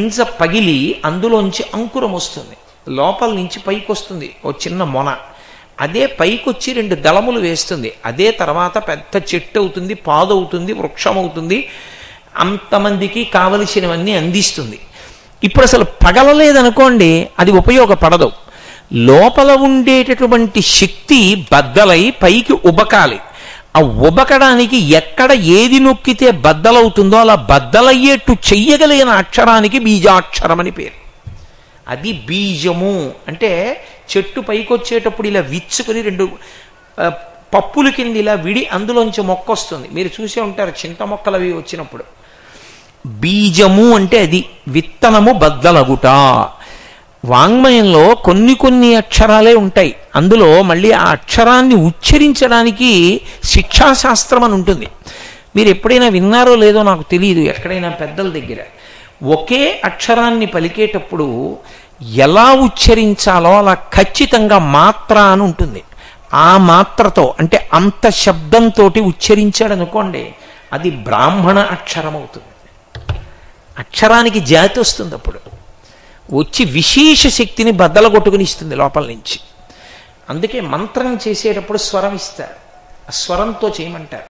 గింజ పగిలి అందులోంచి అంకురం వస్తుంది, లోపల నుంచి పైకి వస్తుంది ఓ చిన్న మొన. అదే పైకొచ్చి 2 దళములు వేస్తుంది. అదే తర్వాత పెద్ద చెట్టు అవుతుంది, పాదవుతుంది, వృక్షం అవుతుంది, అంతమందికి కావలసినవన్నీ అందిస్తుంది. ఇప్పుడు అసలు పగలలేదనుకోండి, అది ఉపయోగపడదు. లోపల ఉండేటటువంటి శక్తి బద్దలై పైకి ఉబకాలి. ఆ ఉబకడానికి ఎక్కడ ఏది నొక్కితే బద్దలవుతుందో అలా బద్దలయ్యేట్టు చెయ్యగలిగిన అక్షరానికి బీజాక్షరం అని పేరు. అది బీజము అంటే చెట్టు పైకొచ్చేటప్పుడు ఇలా విచ్చుకుని 2 పప్పుల కింద ఇలా విడి అందులోంచి మొక్క వస్తుంది. మీరు చూసే ఉంటారు చింత మొక్కలు అవి వచ్చినప్పుడు. బీజము అంటే అది విత్తనము బద్దలగుట. వాంగ్మయంలో కొన్ని అక్షరాలే ఉంటాయి. అందులో మళ్ళీ ఆ అక్షరాన్ని ఉచ్చరించడానికి శిక్షాశాస్త్రం అని ఉంటుంది. మీరు ఎప్పుడైనా విన్నారో లేదో నాకు తెలియదు, ఎక్కడైనా పెద్దల దగ్గర ఒకే అక్షరాన్ని పలికేటప్పుడు ఎలా ఉచ్చరించాలో అలా ఖచ్చితంగా మాత్ర అని ఉంటుంది. ఆ మాత్రతో అంటే అంత శబ్దంతో ఉచ్చరించాడనుకోండి, అది బ్రాహ్మణ అక్షరం అవుతుంది. అక్షరానికి జాతి వస్తుంది. అప్పుడు వచ్చి విశేష శక్తిని బద్దల కొట్టుకుని ఇస్తుంది లోపల నుంచి. అందుకే మంత్రం చేసేటప్పుడు స్వరం ఇస్తారు, ఆ స్వరంతో చేయమంటారు.